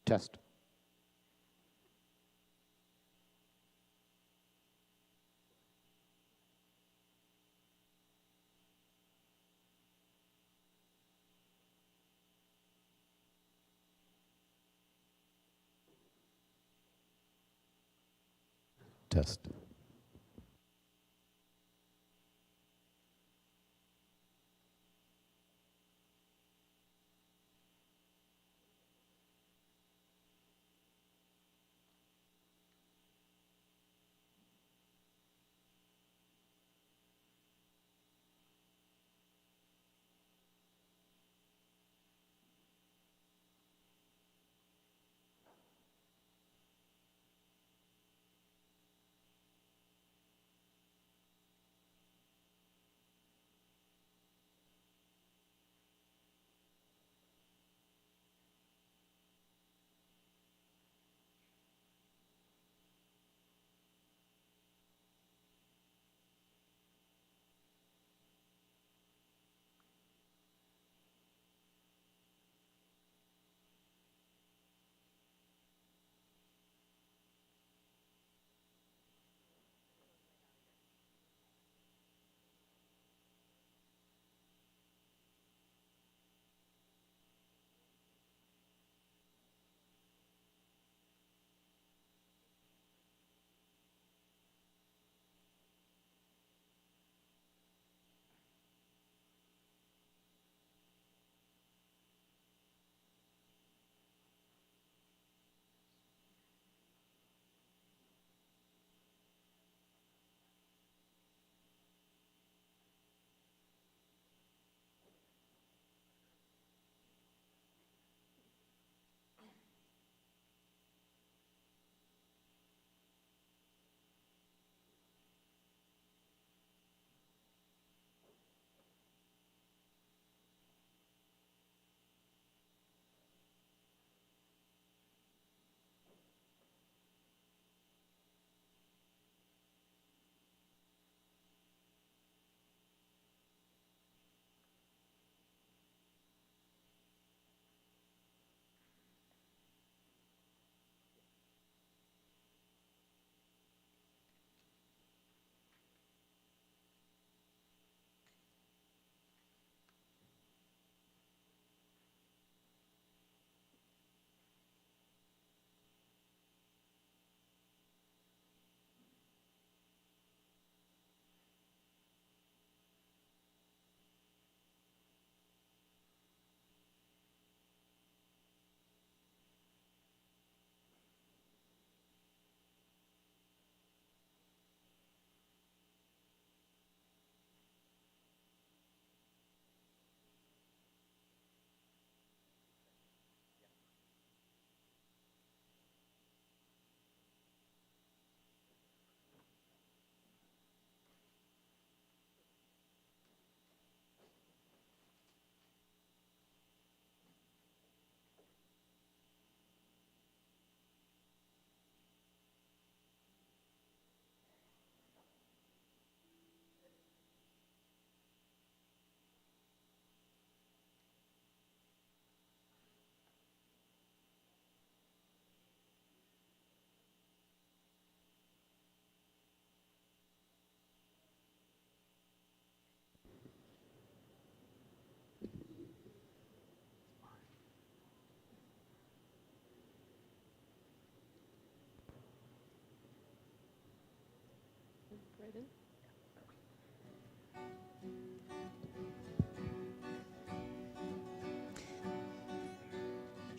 Test. Test.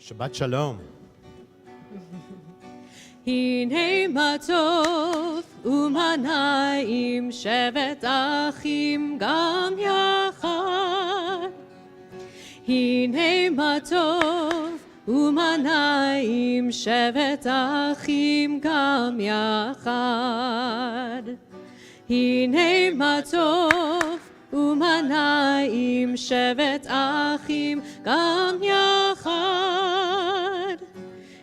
Shabbat Shalom. הנה מה טוב ומה נעים שבת אחים גם יחד. הנה מה טוב ומה נעים שבת אחים גם יחד. הנה מה טוב ומה נעים שבת אחים גם יחד.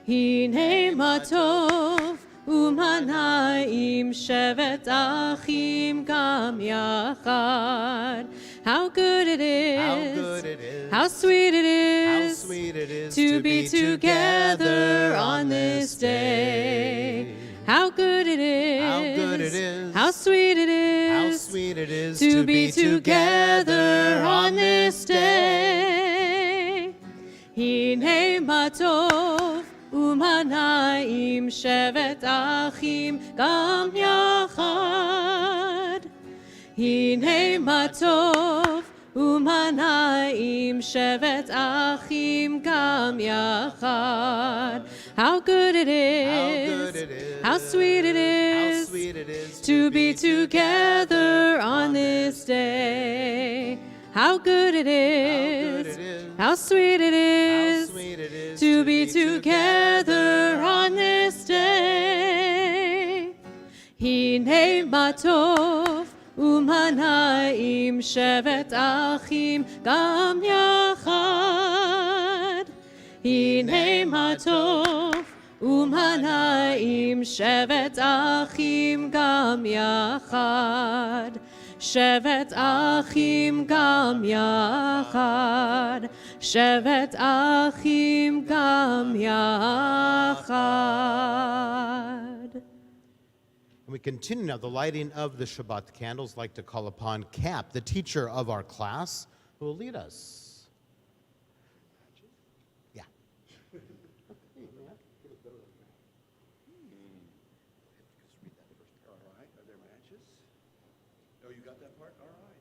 הנה מה טוב ומה נעים שבת אחים גם יחד. How good it is, how sweet it is, to be together sweet it is to be together on this day. Hine matov umanaim shevet achim gam yachad. Hine matov umanaim shevet achim gam yachad. How good it is, how sweet it is, to be together on this day. How good it is, how sweet it is, to be together on this day. Hine matov umanaim shevet achim gam yachad. Hine matov umanaim shevet achim gam yachad. Shevet achim gam yachad. Shevet achim gam yachad. And we continue now the lighting of the Shabbat candles. I'd like to call upon Cap, the teacher of our class, who will lead us. Yeah. All right, are there matches? Oh, you got that part? All right.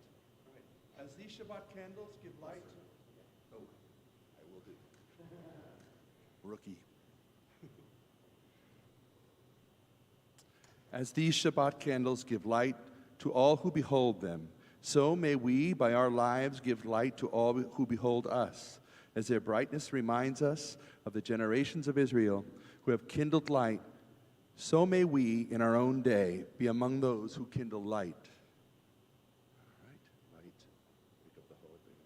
As these Shabbat candles give light. Oh, I will do. Rookie. As these Shabbat candles give light to all who behold them, so may we, by our lives, give light to all who behold us, as their brightness reminds us of the generations of Israel who have kindled light. So may we, in our own day, be among those who kindle light. All right, light. Pick up the whole thing.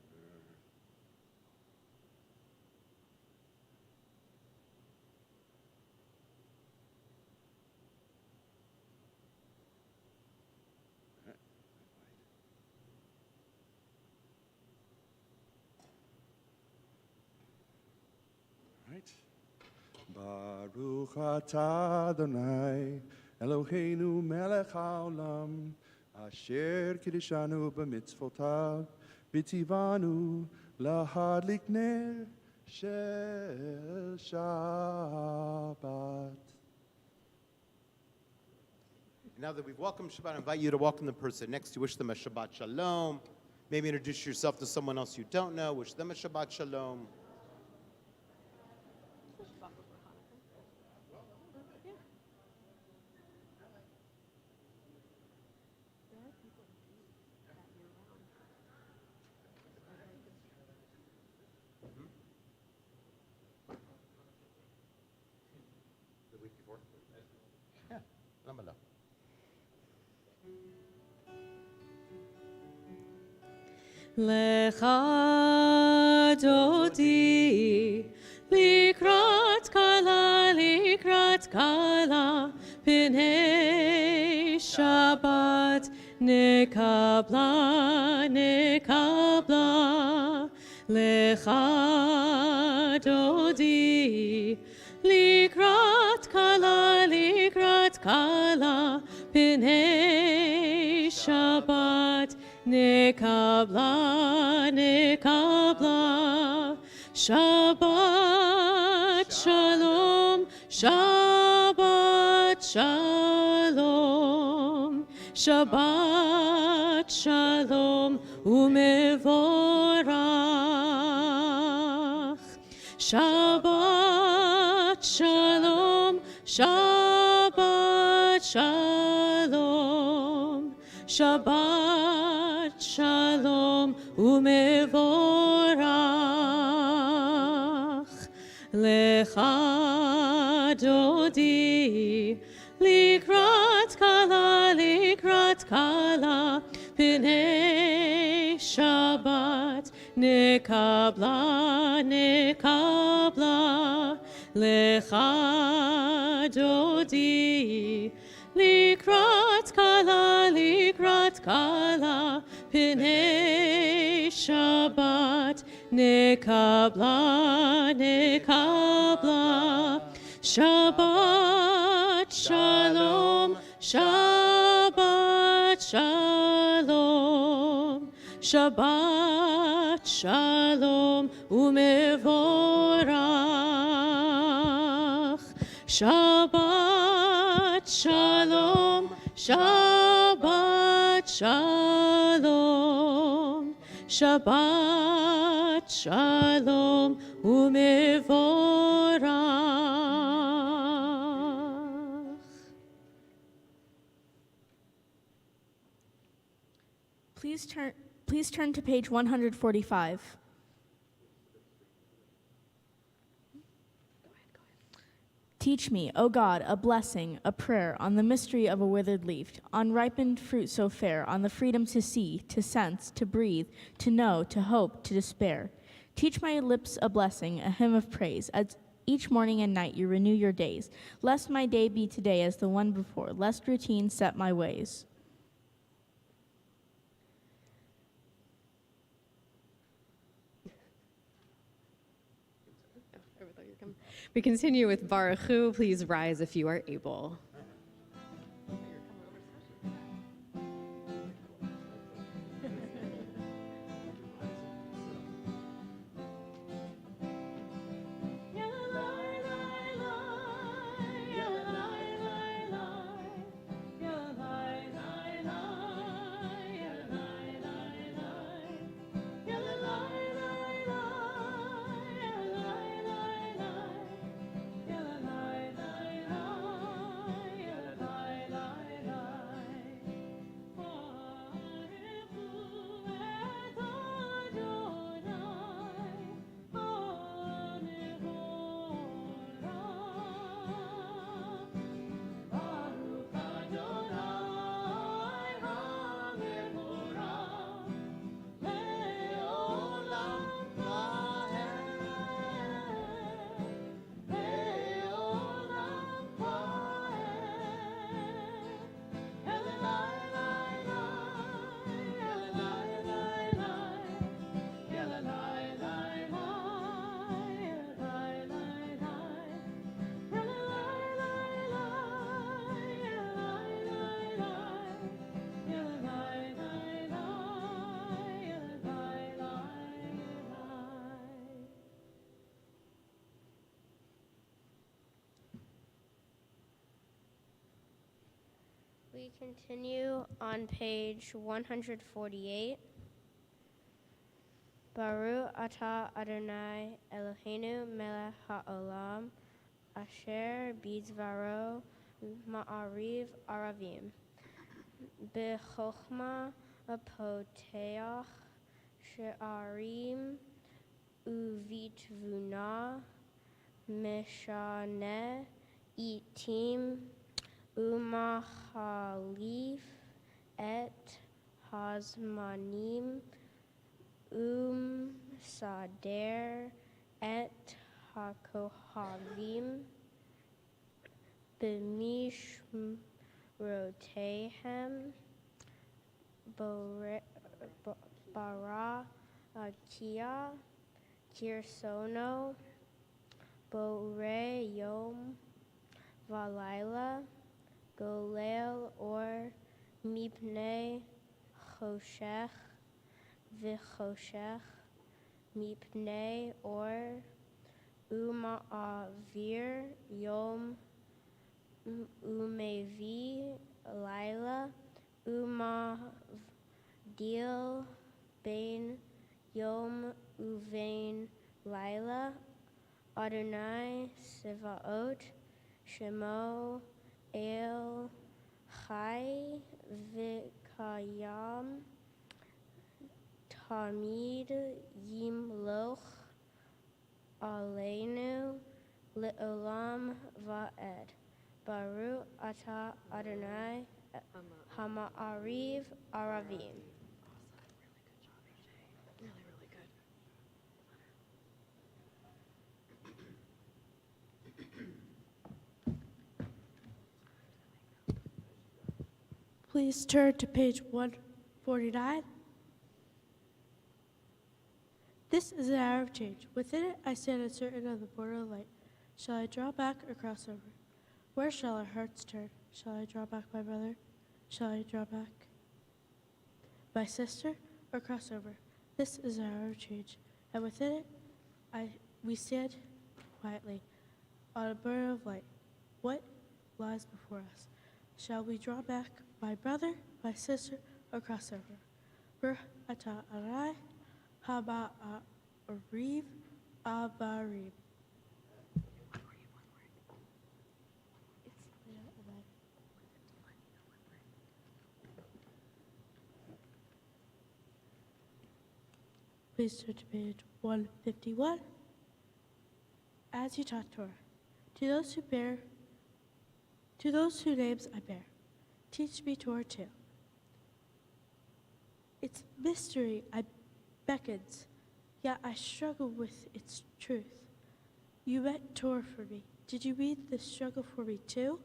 Right. Baruch atah Adonai Eloheinu melech haolam asher kiddushanu b'mitzvotav v'tzivanu lahadlik ner shel Shabbat. Now that we've welcomed Shabbat, I invite you to welcome the person next to you. Wish them a Shabbat Shalom. Maybe introduce yourself to someone else you don't know. Wish them a Shabbat Shalom. The week before? Yeah, Lamala. Lecha dodi likrat kala p'nei Shabbat nekabla Lecha dodi likrat kala p'nei Shabbat nekabla Shabbat shalom Shabbat shalom umevorach Shabbat shalom Shabbat shalom umevorach Lecha dodi likrat kala p'nei Shabbat nekabla Lecha dodi likrat kala p'nei Shabbat nekabla Shabbat shalom Shabbat Shalom Umevorach. Shabbat Shalom, Shabbat Shalom, Shabbat Shalom Umevorach. Please turn to page 145. Teach me, O God, a blessing, a prayer on the mystery of a withered leaf, on ripened fruit so fair, on the freedom to see, to sense, to breathe, to know, to hope, to despair. Teach my lips a blessing, a hymn of praise, as each morning and night you renew your days. Lest my day be today as the one before, lest routine set my ways. We continue with Baruch Hu. Please rise if you are able. We continue on page 148. Baruch atah Adonai Eloheinu melech haolam asher bidvaro ma'ariv aravim. B'chokhmah poteach she'arim uvitvuna meshaneh itim umachalif et hazmanim sader et hakohavim b'mishrotehem bara akia kirsono bore yom valayla golel or mipnei choshech v'choshech mipnei or uma'avir yom umevi laila umavdil bein yom uvein laila Adonai Sevaot Shemo El Chai V'Kayam Tamid Yimloch Aleinu Le'olam Va'ed. Baruch Atah Adonai Hama'ariv Aravim. Please turn to page 149. This is an hour of change. Within it, I stand uncertain of the border of light. Shall I draw back or cross over? Where shall our hearts turn? Shall I draw back, my brother? Shall I draw back? My sister? or cross over. This is our hour of change, and within it, we stand quietly on a border of light. What lies before us? Shall we draw back, my brother, my sister, or cross over? Ber ata arai, haba arib, abarib. Please turn to page 151. As you taught Torah, to those whose names I bear, teach me Torah too. Its mystery I beckons, yet I struggle with its truth. You meant Torah for me. Did you mean the struggle for me too?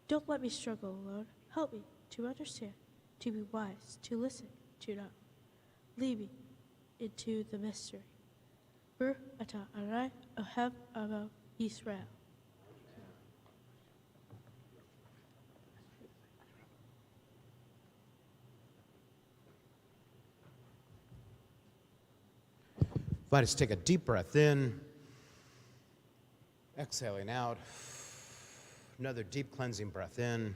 Don't let me struggle alone. Help me to understand, to be wise, to listen, to know. Lead me into the mystery. Ber ata arai ohev avo Yisrael. Invite us to take a deep breath in, exhaling out. Another deep cleansing breath in.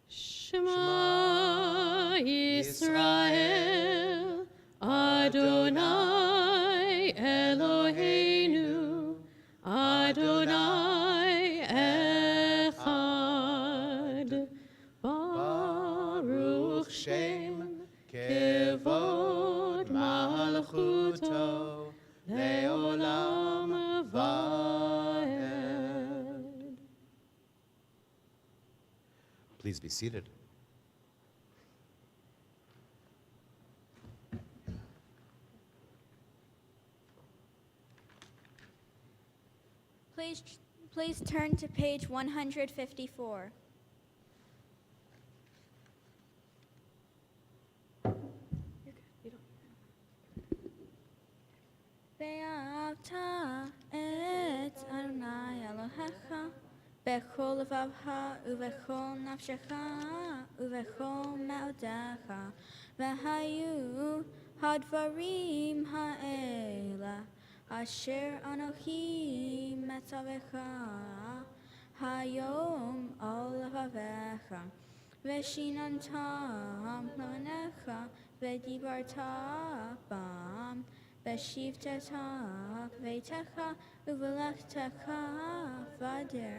Shema Yisrael, Adonai Eloheinu, Adonai Echad. Baruch Shem Kevod Malchuto Leolam Vaed. Please be seated. Please turn to page 154. Ve'avta et Adonai Elohecha bechol levavcha uvechol nafshecha uvechol me'odecha ve'hayu hadvarim ha'ela asher anochi metzavecha hayom al levavecha ve'shinantam levanecha ve'dibarta bam ve'shivteta ve'techa uvelechtecha vader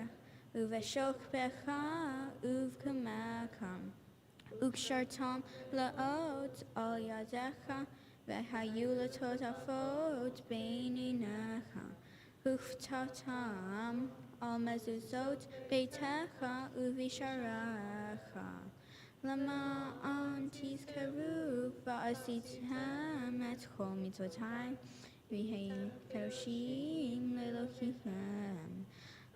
uve'shokbecha uv'kamekam ukshartam la'ot al yadecha ve'hayu l'totafot beininecha uftatam al mezuzot beitecha uvisharecha למען תזכרו ועשיתם את כל מצוותיי והייתם קדושים לאלוהיכם.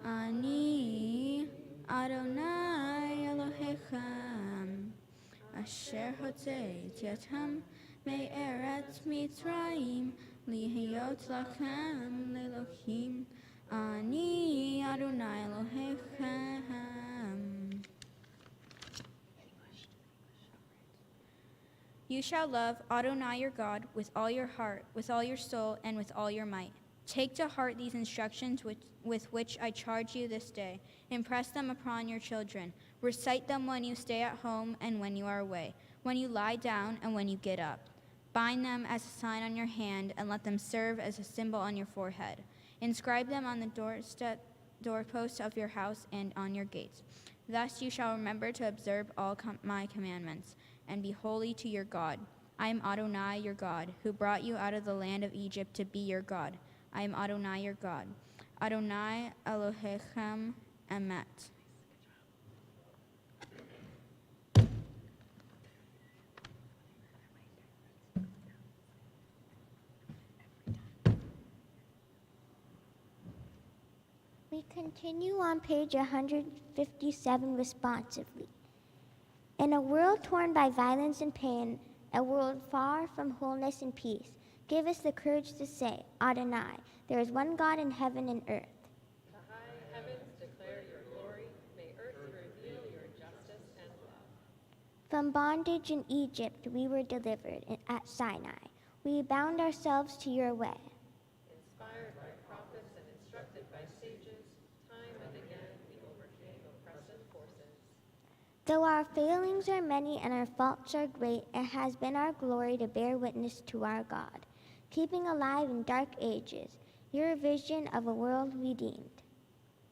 אני אדוני אלוהיכם אשר הוצאתי אתכם מארץ מצרים להיות לכם לאלוהים. אני אדוני אלוהיכם. You shall love Adonai your God with all your heart, with all your soul, and with all your might. Take to heart these instructions with which I charge you this day. Impress them upon your children. Recite them when you stay at home and when you are away, when you lie down and when you get up. Bind them as a sign on your hand and let them serve as a symbol on your forehead. Inscribe them on the doorposts of your house and on your gates. Thus you shall remember to observe all my commandments and be holy to your God. I am Adonai your God, who brought you out of the land of Egypt to be your God. I am Adonai your God. Adonai Elohechem Emet. We continue on page 157 responsively. In a world torn by violence and pain, a world far from wholeness and peace, give us the courage to say, Adonai, there is one God in heaven and earth. The high heavens declare your glory. May From bondage in Egypt we were delivered at Sinai. We bound ourselves to your way. Inspired by prophets and instructed by sages, time and again we overcame oppressive forces. Though our failings are many and our faults are great, it has been our glory to bear witness to our God, keeping alive in dark ages your vision of a world redeemed.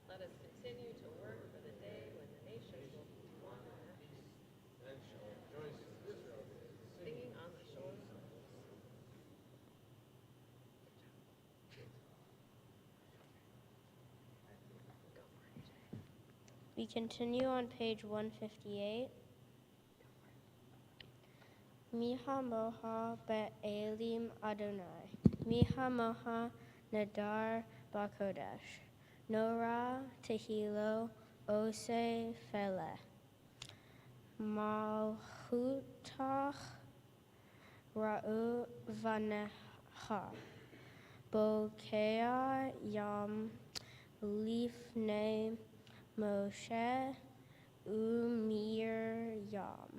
Let us continue to work for the day when the nations will be one nation. Then shall rejoice in Israel, singing on the shores of the sea. We continue on page 158. Miha moha be'elim Adonai. Miha moha nadar ba'kodesh. Nora tehilo ose fele. Malchutach ra'u vanecha. Bokea yam lifnei Moshe Miriam.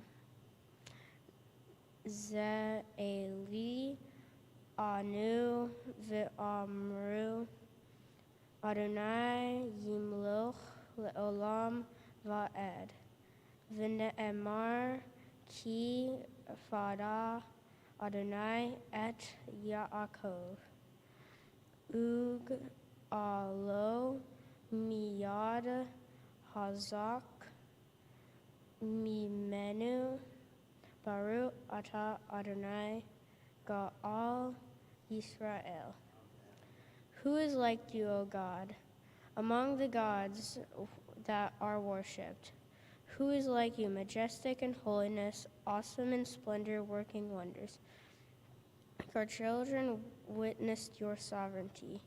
Ze Eli Anu V'amru Adonai Yimloch Le'olam Va'ed. V'ne'emar Ki Fada Adonai et Yaakov. Ug Alo Miyad Hazak Mimenu Baruch Ata Adonai Ga'al Yisrael. Who is like you, O God, among the gods that are worshipped? Who is like you, majestic in holiness, awesome in splendor, working wonders? Our children witnessed your sovereignty,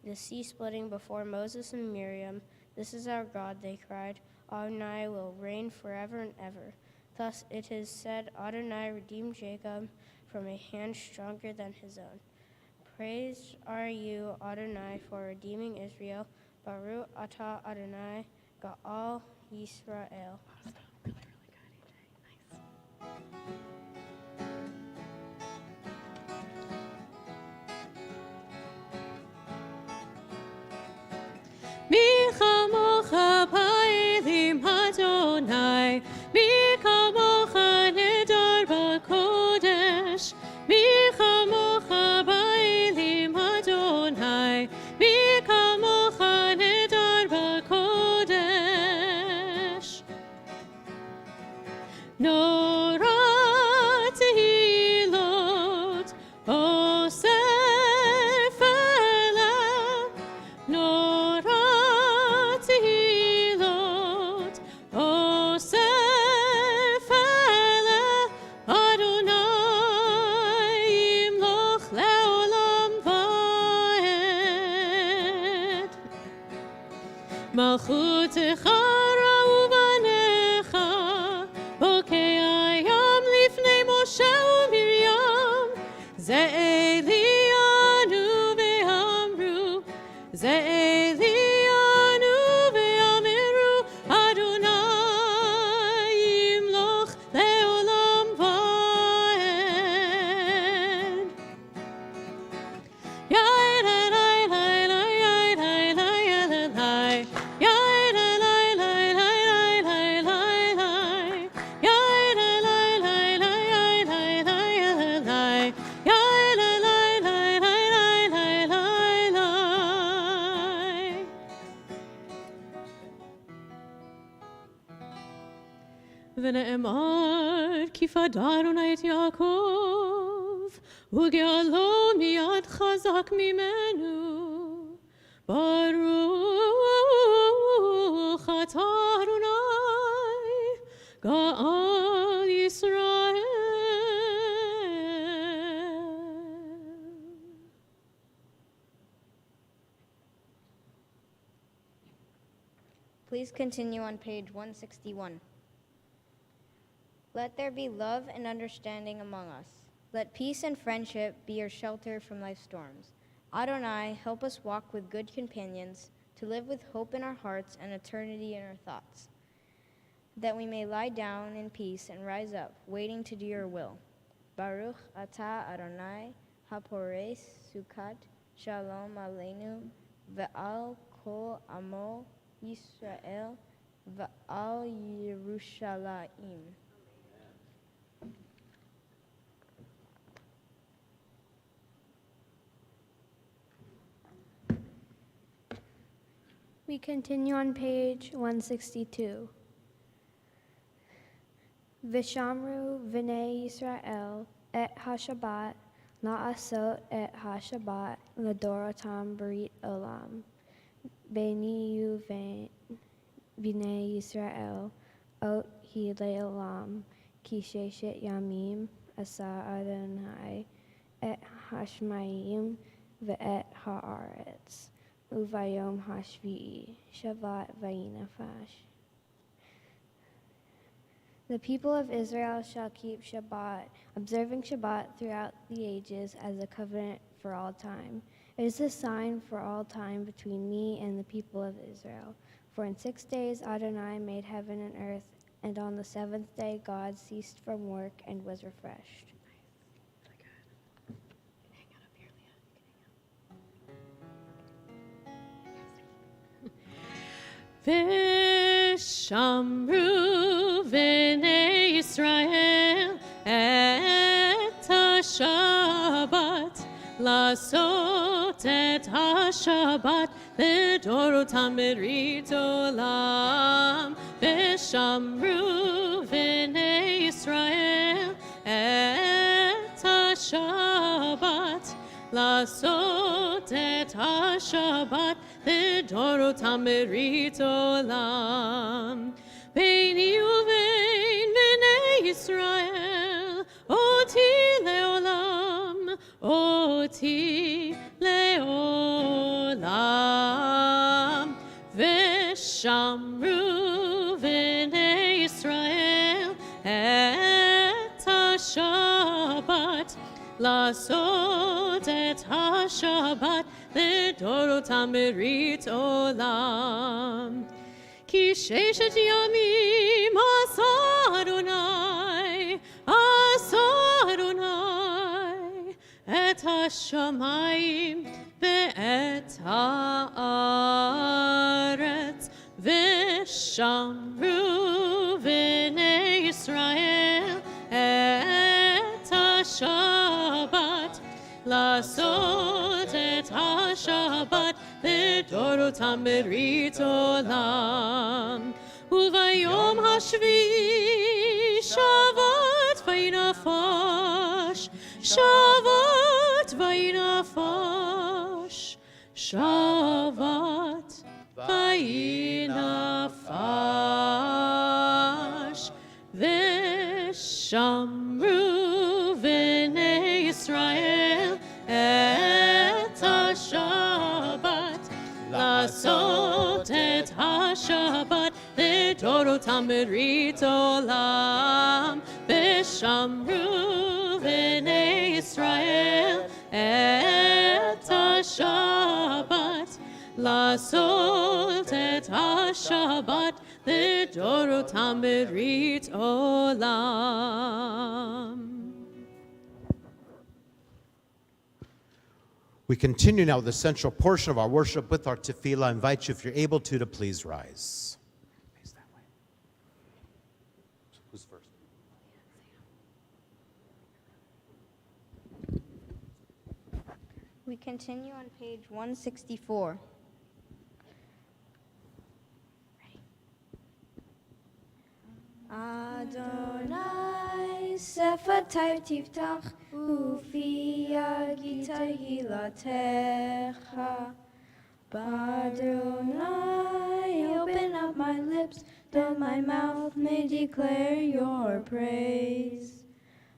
the sea splitting before Moses and Miriam. This is our God, they cried. Adonai will reign forever and ever. Thus it is said, Adonai redeemed Jacob from a hand stronger than his own. Praised are you, Adonai, for redeeming Israel. Baruch Ata Adonai, Ga'al Yisrael. Mi chamocha ba'elim Adonai, mi chamocha nedar b'kodesh, mi chamocha ba'elim Adonai, mi chamocha nedar b'kodesh. Nora tehilot, osef elah, Nora tehilot, osef elah, Adonai yimloch le'olam va'ed. Malchutecha ra'u vanecha, bokea yam lifnei Moshe u'Miriam. Ze Eli anu ve'amru, Ze Eli anu ve'amiru, Adonai yimloch le'olam va'ed. ונאמר כי פדרנו את יעקב וגאלו מיד חזק ממנו ברוך אתה אדוני גאל ישראל. Please continue on page 161. Let there be love and understanding among us. Let peace and friendship be your shelter from life's storms. Adonai, help us walk with good companions, to live with hope in our hearts and eternity in our thoughts. that we may lie down in peace and rise up, waiting to do your will. Baruch atah Adonai, hapores sukat, shalom aleinu, ve'al kol amo Yisrael, ve'al Yerushalayim. We continue on page 162. Vishamru v'nei Yisrael et hashabat la'asot et hashabat l'dorotam brit olam. Beni yu v'nei Yisrael ot hi le'olam ki sheshet yamim asa Adonai et hashmayim ve'et haaretz. Uvayom hashvi'i, Shabbat vayinafash. The people of Israel shall keep Shabbat, observing Shabbat throughout the ages as a covenant for all time. It is a sign for all time between me and the people of Israel. For in 6 days Adonai made heaven and earth, and on the seventh day God ceased from work and was refreshed. Vishamru v'nei Yisrael et ha-Shabbat לעשות את השבת לדורותם ברית עולם ושמרו בני ישראל את השבת לעשות את השבת לדורותם ברית עולם ביני ובין בני ישראל אותי לעולם אותי לעולם ושמרו בני ישראל את השבת לעשות את השבת לדורותם ברית עולם כי ששת ימים עשה אדוני את השמיים ואת הארץ ושמרו בני ישראל את השבת לעשות את השבת לדורותם ברית עולם וביום השביעי שבת וינפש שבת וינפש שבת וינפש ושמרו בני ישראל את השבת לעשות את השבת לדורותם ברית עולם ושמרו בני ישראל את השבת לעשות את השבת לדורותם ברית עולם. We continue now with the central portion of our worship with our tefillah. I invite you, if you're able to please rise. Face that way. Who's first? We continue on page 164. Adonai sefatai tiftach ufi yagita hilatecha. Adonai, open up my lips, that my mouth may declare your praise.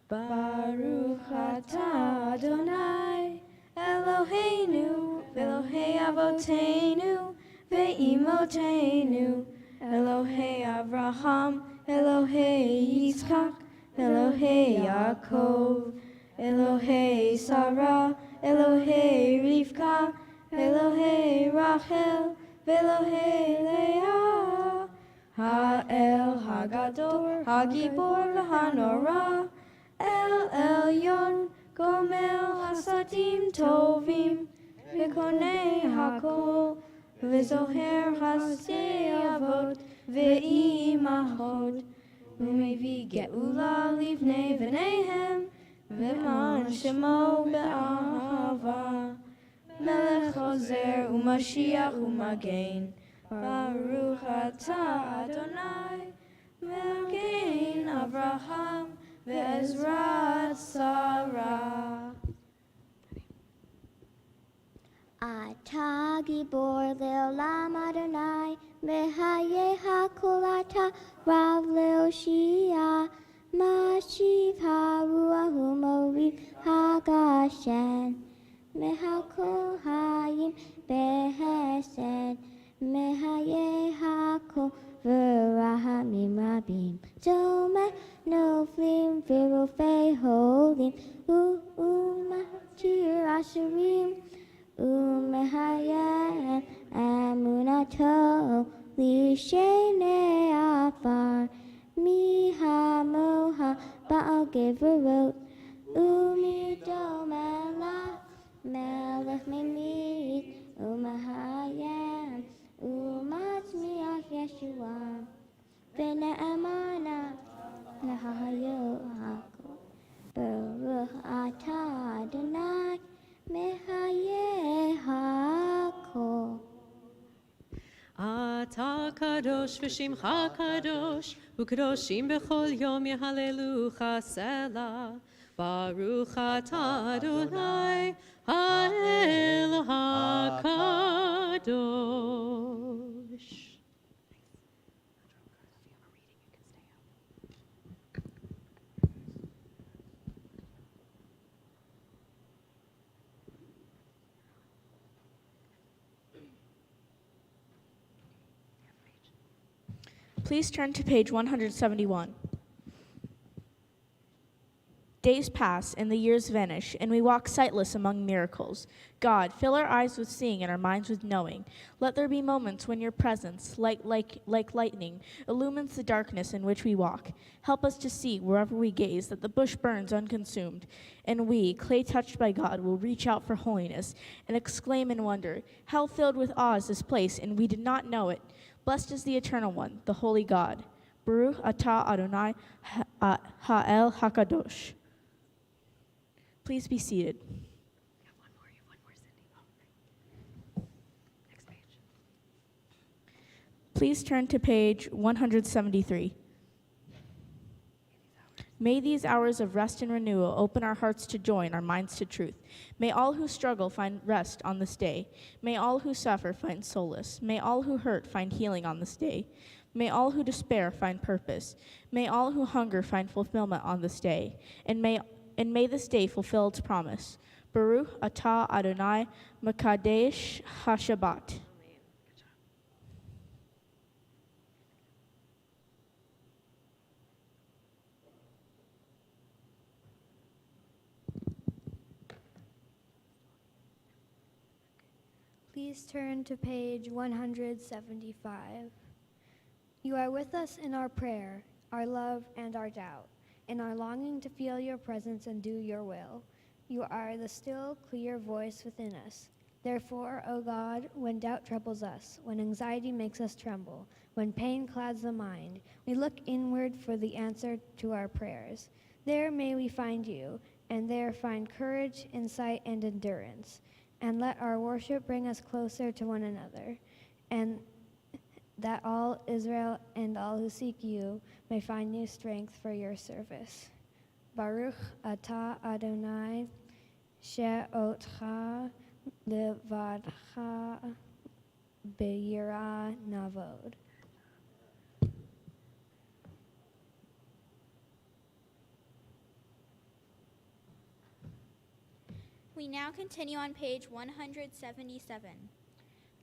Baruch atah Adonai, Eloheinu, Elohei Avotenu, Ve'imotenu, Elohei Avraham, Elohei Yitzchak, Elohei Yaakov, Elohei Sarah, Elohei Rivka, Elohei Rachel, Elohei Leah, Ha'el Hagadol, Hagibor v'Hanora, El Elyon, Gomel Hasadim Tovim, V'konei Hakol, V'zoher Hasei Avot, V'imachot, V'mevi Geula Livnei V'neihem, V'man Shemo Be'ahava, Melech Chozer U'Mashiach U'Magen, Baruch Atah Adonai, Melkein Avraham, Ve'ezrat Sarah. Ata gibor leolam Adonai, mehaye hakol ata rav leoshia, mashiv haruahu moriv hagashen, mehakol hayim behesed, mehaye hakol v'rahamim rabim, zomeh noflim v'rofei holim, u'machir asherim, Umehayen Emunato Lishene Afar Mihamoha Baal Geverot Umidomela Melech Mimit Umehayen Umatzmiach Yeshua Bene Amana Nahayo Hako Baruch Atah Adonai Mehaye Hako. אתה קדוש ושמך קדוש, וקדושים בכל יום יהללוך סלה. ברוך אתה אדוני, האל הקדוש. Please turn to page 171. Days pass and the years vanish, and we walk sightless among miracles. God, fill our eyes with seeing and our minds with knowing. Let there be moments when your presence, like lightning, illumines the darkness in which we walk. Help us to see, wherever we gaze, that the bush burns unconsumed, and we, clay touched by God, will reach out for holiness and exclaim in wonder, "How filled with awe is this place, and we did not know it." Blessed is the Eternal One, the Holy God. Baruch atah Adonai ha'el hakadosh. Please be seated. One more, Cindy. Next page. Please turn to page 173. May these hours of rest and renewal open our hearts to joy and our minds to truth. May all who struggle find rest on this day. May all who suffer find solace. May all who hurt find healing on this day. May all who despair find purpose. May all who hunger find fulfillment on this day. And may this day fulfill its promise. Baruch atah Adonai Makadesh HaShabbat. Please turn to page 175. You are with us in our prayer, our love, and our doubt, in our longing to feel your presence and do your will. You are the still, clear voice within us. Therefore, O God, when doubt troubles us, when anxiety makes us tremble, when pain clouds the mind, we look inward for the answer to our prayers. There may we find you, and there find courage, insight, and endurance. And let our worship bring us closer to one another, and that all Israel and all who seek you may find new strength for your service. Baruch atah Adonai she'otcha levadcha b'yirah navod. We now continue on page 177.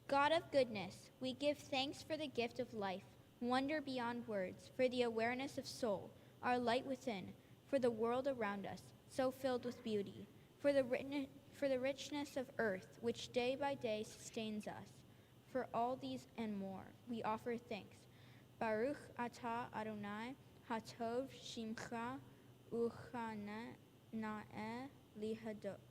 God of goodness, we give thanks for the gift of life, wonder beyond words, for the awareness of soul, our light within, for the world around us, so filled with beauty, for the richness of earth, which day by day sustains us. For all these and more, we offer thanks. Baruch atah Adonai, hatov shimcha uchana'eh li hodot.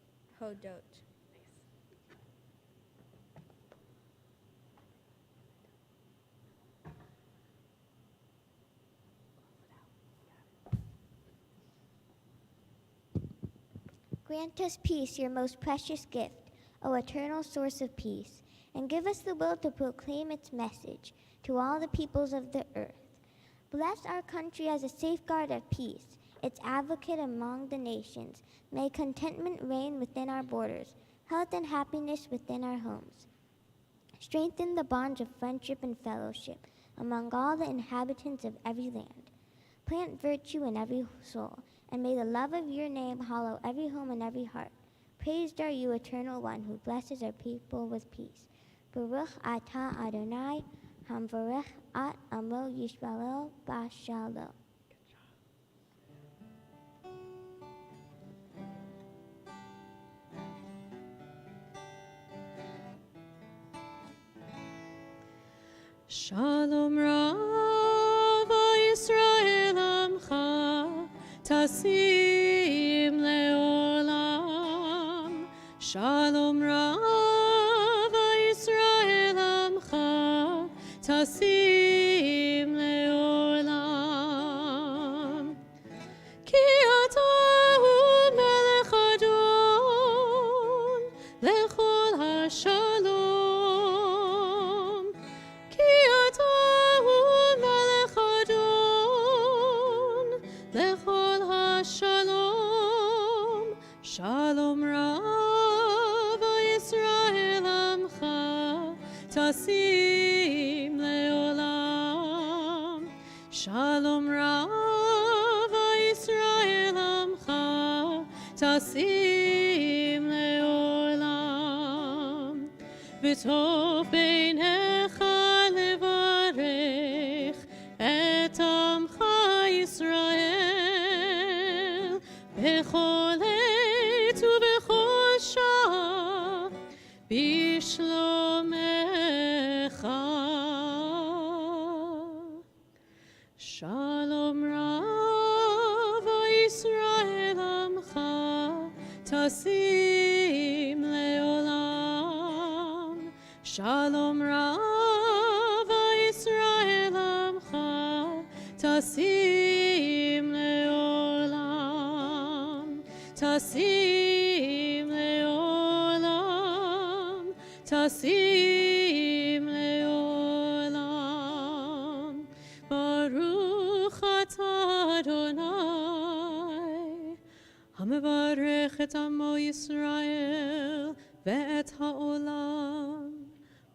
Grant us peace, your most precious gift, O eternal source of peace, and give us the will to proclaim its message to all the peoples of the earth. Bless our country as a safeguard of peace, its advocate among the nations. May contentment reign within our borders, health and happiness within our homes. Strengthen the bonds of friendship and fellowship among all the inhabitants of every land. Plant virtue in every soul, and may the love of your name hallow every home and every heart. Praised are you, Eternal One, who blesses our people with peace. Baruch atah Adonai, hamvarech at amo Yisrael b'shalom. Shalom Rav Yisrael Amcha Tasim Leolam. Shalom Rav Yisrael Amcha Tasim Leolam. Ki atahu Melech Adon lechol hashalom. Ki atahu Melech Adon lechol hashalom. Shalom Rav Yisrael Amcha Tasim Leolam. Shalom Rav Yisrael Amcha Tasim Leolam. V'tov beinecha levarech et amcha Yisrael bechol עת ובכל שעה בשלומך. Shalom Rav Yisrael Amcha Tasim Leolam. Shalom Rav Yisrael Amcha Tasim Leolam. Tasim Leolam. Tasim Leolam. Baruch atah Adonai, hamevarech et amo Yisrael ve'et ha'olam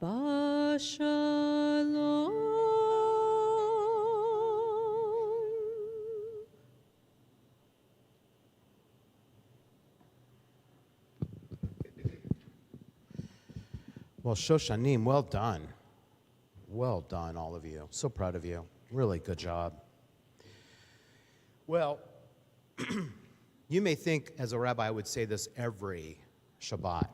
b'shalom. Well, Shoshanim, well done. Well done, all of you. So proud of you. Really good job. Well, you may think, as a rabbi, I would say this every Shabbat,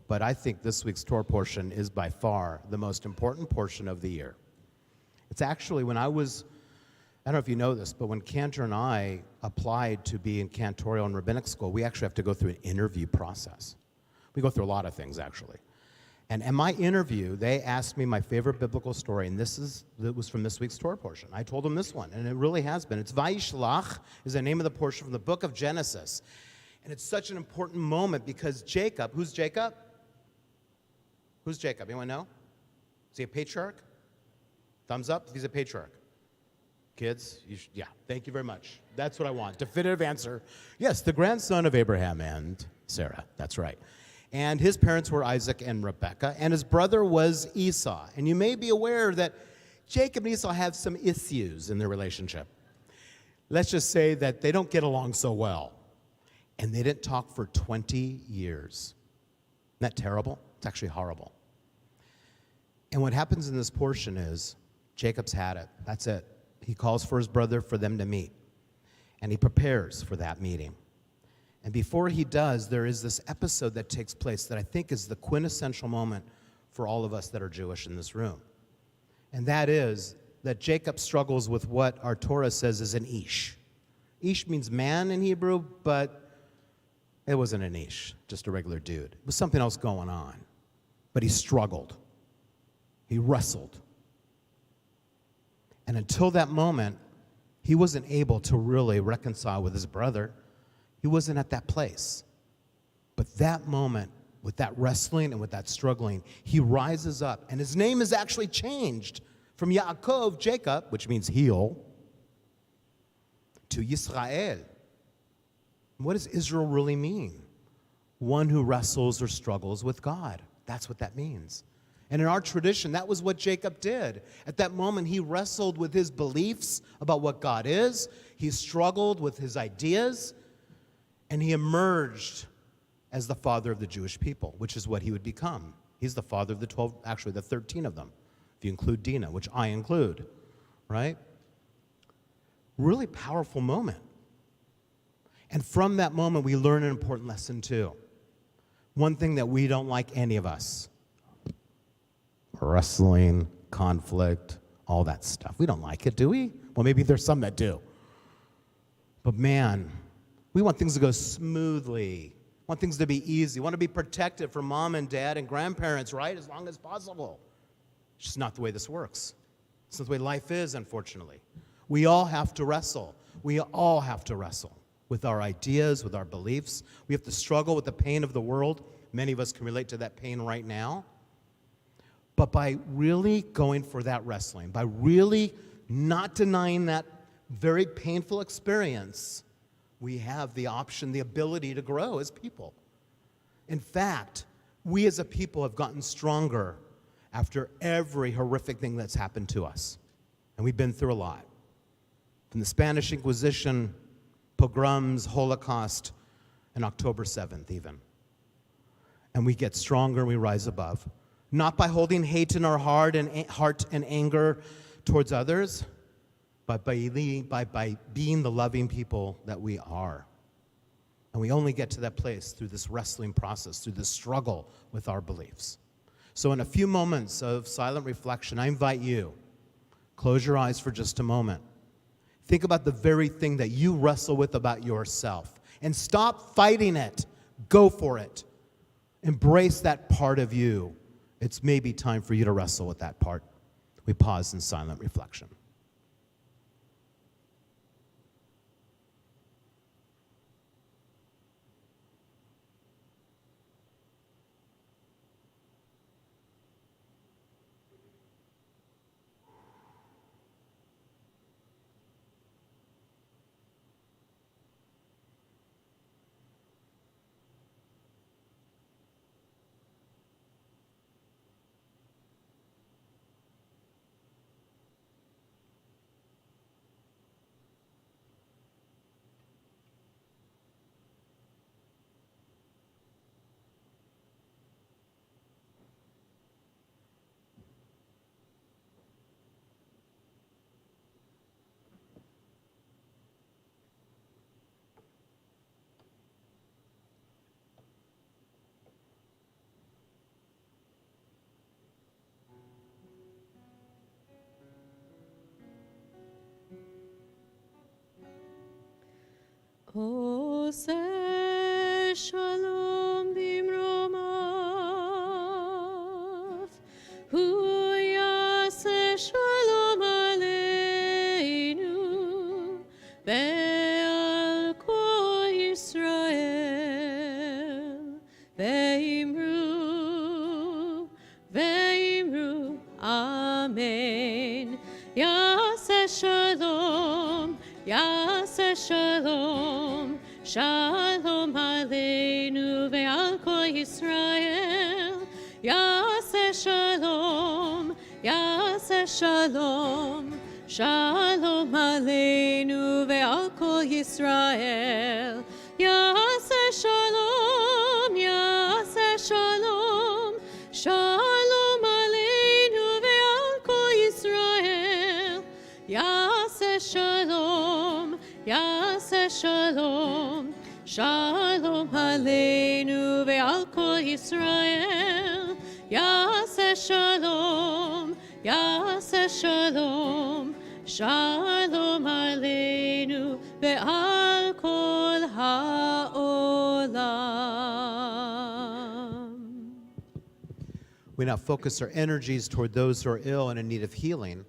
but I think this week's Torah portion is by far the most important portion of the year. It's actually when I don't know if you know this, but when Cantor and I applied to be in cantorial and rabbinic school, we actually have to go through an interview process. We go through a lot of things, actually. And in my interview, they asked me my favorite biblical story, and it was from this week's Torah portion. I told them this one, and it really has been. It's Vayishlach is the name of the portion from the book of Genesis. And it's such an important moment because Jacob, who's Jacob? Who's Jacob? Anyone know? Is he a patriarch? Thumbs up if he's a patriarch. Kids, yeah, thank you very much. That's what I want. Definitive answer. Yes, the grandson of Abraham and Sarah. That's right. And his parents were Isaac and Rebekah, and his brother was Esau. And you may be aware that Jacob and Esau have some issues in their relationship. Let's just say that they don't get along so well. And they didn't talk for 20 years. Isn't that terrible? It's actually horrible. And what happens in this portion is Jacob's had it. That's it. He calls for his brother for them to meet. And he prepares for that meeting. And before he does, there is this episode that takes place that I think is the quintessential moment for all of us that are Jewish in this room. And that is that Jacob struggles with what our Torah says is an ish. Ish means man in Hebrew, but it wasn't an ish, just a regular dude. It was something else going on. But he struggled. He wrestled. And until that moment, he wasn't able to really reconcile with his brother. He wasn't at that place. But that moment, with that wrestling and with that struggling, he rises up. And his name is actually changed from Yaakov, Jacob, which means heel, to Yisrael. What does Israel really mean? One who wrestles or struggles with God. That's what that means. And in our tradition, that was what Jacob did. At that moment, he wrestled with his beliefs about what God is. He struggled with his ideas. And he emerged as the father of the Jewish people, which is what he would become. He's the father of the 12, actually the 13 of them, if you include Dinah, which I include, right? Really powerful moment. And from that moment, we learn an important lesson too. One thing that we don't like, any of us, wrestling, conflict, all that stuff. We don't like it, do we? Well, maybe there's some that do. But man, we want things to go smoothly. Want things to be easy. Want to be protected from mom and dad and grandparents, right? As long as possible. It's just not the way this works. It's not the way life is, unfortunately. We all have to wrestle. We all have to wrestle with our ideas, with our beliefs. We have to struggle with the pain of the world. Many of us can relate to that pain right now. But by really going for that wrestling, by really not denying that very painful experience, we have the option, the ability to grow as people. In fact, we as a people have gotten stronger after every horrific thing that's happened to us. And we've been through a lot. From the Spanish Inquisition, pogroms, Holocaust, and October 7th even. And we get stronger and we rise above. Not by holding hate in our heart and anger towards others, but by being the loving people that we are. And we only get to that place through this wrestling process, through this struggle with our beliefs. So in a few moments of silent reflection, I invite you, close your eyes for just a moment. Think about the very thing that you wrestle with about yourself. And stop fighting it. Go for it. Embrace that part of you. It's maybe time for you to wrestle with that part. We pause in silent reflection. עושה שלום במרומיו, הוא יעשה שלום עלינו ועל כל ישראל, ואמרו אמן. יעשה שלום, יעשה שלום, שלום עלינו ועל כל ישראל. יעשה שלום, יעשה שלום, שלום עלינו ועל כל ישראל. יעשה שלום, יעשה שלום, שלום עלינו ועל כל ישראל. יעשה שלום, יעשה שלום, שלום עלינו ועל כל ישראל. יעשה שלום, יעשה שלום, שלום עלינו ועל כל העולם. We now focus our energies toward those who are ill and in need of healing.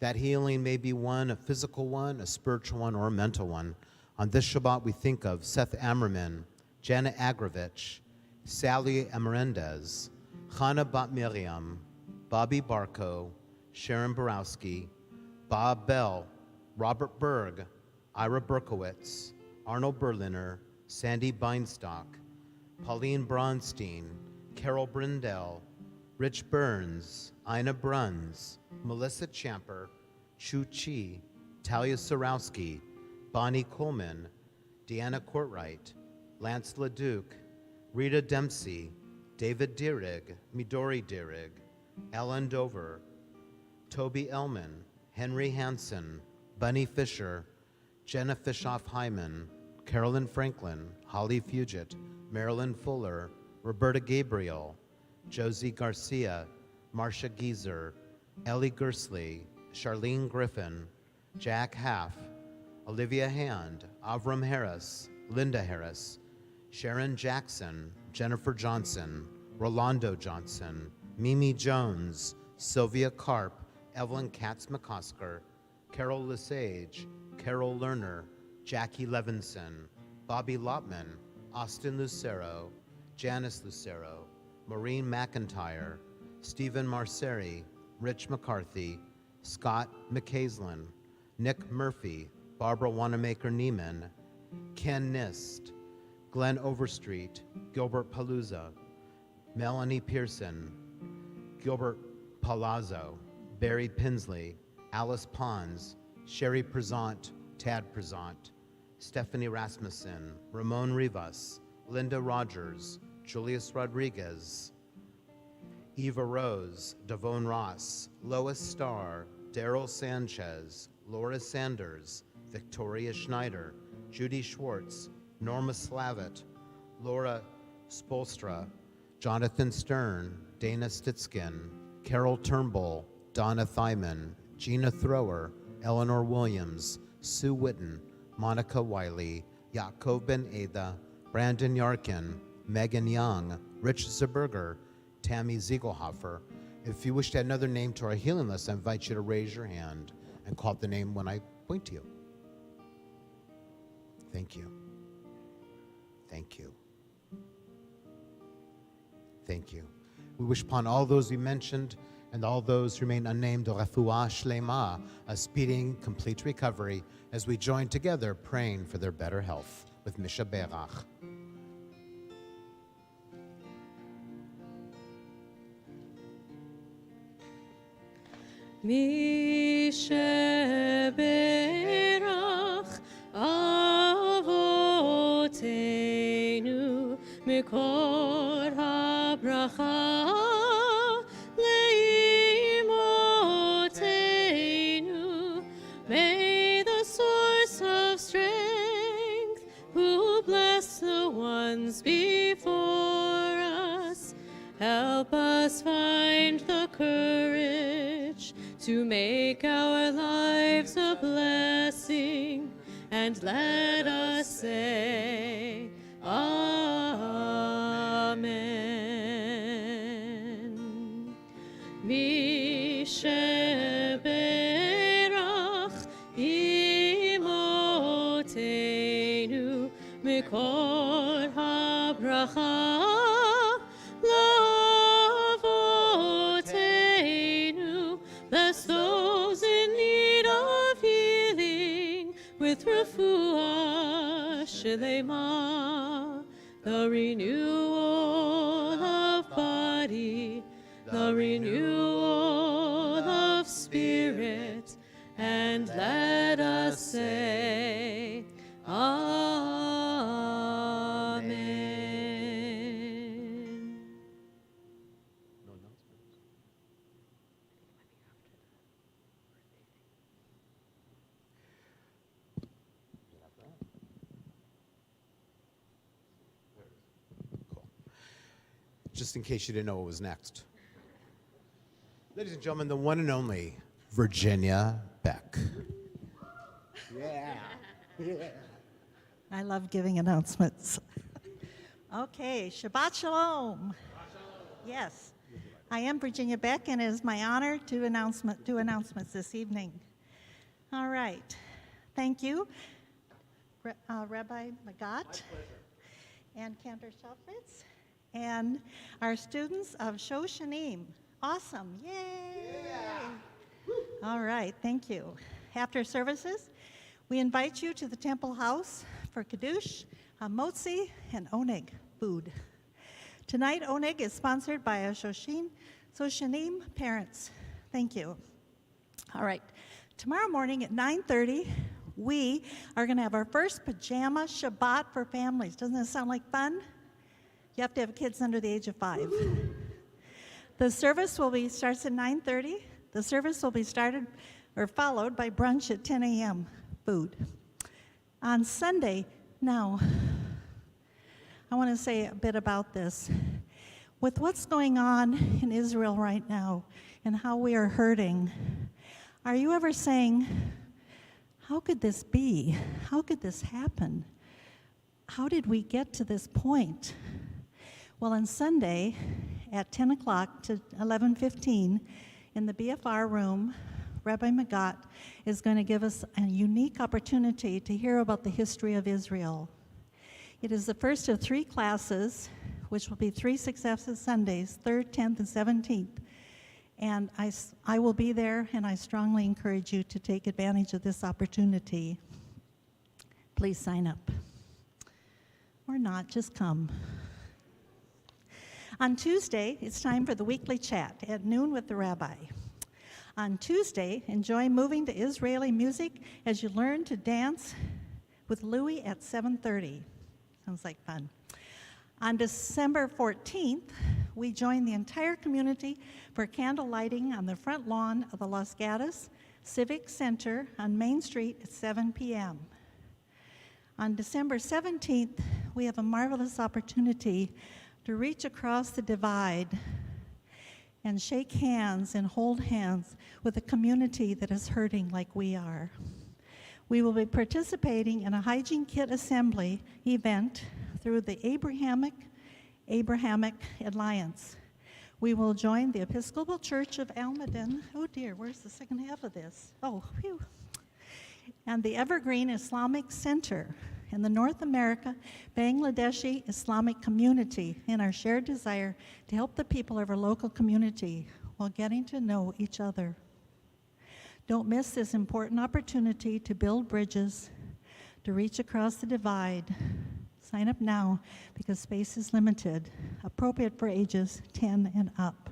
That healing may be one, a physical one, a spiritual one, or a mental one. On this Shabbat, we think of Seth Ammerman, Jana Agrovich, Sally Amarendez, Chana Bat Miriam, Bobby Barco, Sharon Borowski, Bob Bell, Robert Berg, Ira Berkowitz, Arnold Berliner, Sandy Beinstock, Pauline Bronstein, Carol Brindell, Rich Burns, Ina Bruns, Melissa Champer, Chu Chi, Talia Sorowski, Bonnie Coleman, Deanna Courtwright, Lance LeDuc, Rita Dempsey, David Dierig, Midori Dierig, Ellen Dover, Toby Ellman, Henry Hansen, Bunny Fisher, Jenna Fishoff-Hyman, Carolyn Franklin, Holly Fugit, Marilyn Fuller, Roberta Gabriel, Josie Garcia, Marcia Gieser, Ellie Gersley, Charlene Griffin, Jack Haff, Olivia Hand, Avram Harris, Linda Harris, Sharon Jackson, Jennifer Johnson, Rolando Johnson, Mimi Jones, Sylvia Karp, Evelyn Katz-McCosker, Carol Lesage, Carol Lerner, Jackie Levinson, Bobby Lotman, Austin Lucero, Janice Lucero, Maureen McIntyre, Stephen Marceri, Rich McCarthy, Scott McCaslin, Nick Murphy, Barbara Wanamaker-Neiman, Ken Nist, Glenn Overstreet, Gilbert Palooza, Melanie Pearson, Gilbert Palazzo, Barry Pinsley, Alice Pons, Sherry Prezant, Tad Prezant, Stephanie Rasmussen, Ramon Rivas, Linda Rogers, Julius Rodriguez, Eva Rose, Devon Ross, Lois Starr, Daryl Sanchez, Laura Sanders, Victoria Schneider, Judy Schwartz, Norma Slavitt, Laura Spolstra, Jonathan Stern, Dana Stitzkin, Carol Turnbull, Donna Thyman, Gina Thrower, Eleanor Williams, Sue Witten, Monica Wiley, Yaakov Ben Ada, Brandon Yarkin, Megan Young, Rich Zerberger, Tammy Ziegelhofer. If you wish to add another name to our healing list, I invite you to raise your hand and call out the name when I point to you. Thank you. Thank you. Thank you. We wish upon all those we mentioned and all those who remain unnamed, refuah shlema, a speeding, complete recovery, as we join together praying for their better health with Misha Berach. Misha Berach Avotenu Mikor HaBracha Leimotenu. May the source of strength, who bless the ones before us, help us find the courage to make our lives a blessing, and let us say, Amen. Mishe Berach Imotenu Mikor HaBracha Lavotenu. Bless those in need of healing with refuah shlema, the renewal of body, the renewal of spirit, and let us say, Amen. No announcements. Cool. Just in case you didn't know what was next. Ladies and gentlemen, the one and only Virginia Beck. I love giving announcements. Okay, Shabbat Shalom. Yes, I am Virginia Beck, and it is my honor to do announcements this evening. All right, thank you, Rabbi Magat and Cantor Shelfritz, and our students of Shoshanim. Awesome, yay! All right, thank you. After services, we invite you to the Temple House for Kiddush, Hamotzi, and Oneg food. Tonight, Oneg is sponsored by our Shoshanim parents. Thank you. All right, tomorrow morning at 9:30, we are going to have our first pajama Shabbat for families. Doesn't that sound like fun? You have to have kids under the age of 5. The service starts at 9:30. The service will be followed by brunch at 10 a.m. food. On Sunday, now, I want to say a bit about this. With what's going on in Israel right now and how we are hurting, are you ever saying, how could this be? How could this happen? How did we get to this point? Well, on Sunday at 10 o'clock to 11:15 in the BFR room, Rabbi Magat is going to give us a unique opportunity to hear about the history of Israel. It is the first of 3 classes, which will be 3 successive Sundays, 3rd, 10th, and 17th. And I will be there, and I strongly encourage you to take advantage of this opportunity. Please sign up. Or not, just come. On Tuesday, it's time for the weekly chat at noon with the rabbi. On Tuesday, enjoy moving to Israeli music as you learn to dance with Louie at 7:30. Sounds like fun. On December 14th, we join the entire community for candle lighting on the front lawn of the Los Gatos Civic Center on Main Street at 7 p.m. On December 17th, we have a marvelous opportunity to reach across the divide and shake hands and hold hands with a community that is hurting like we are. We will be participating in a hygiene kit assembly event through the Abrahamic Alliance. We will join the Episcopal Church of Almaden. Oh dear, where's the second half of this? Oh, phew. And the Evergreen Islamic Center and the North America Bangladeshi Islamic community in our shared desire to help the people of our local community while getting to know each other. Don't miss this important opportunity to build bridges, to reach across the divide. Sign up now because space is limited, appropriate for ages 10 and up.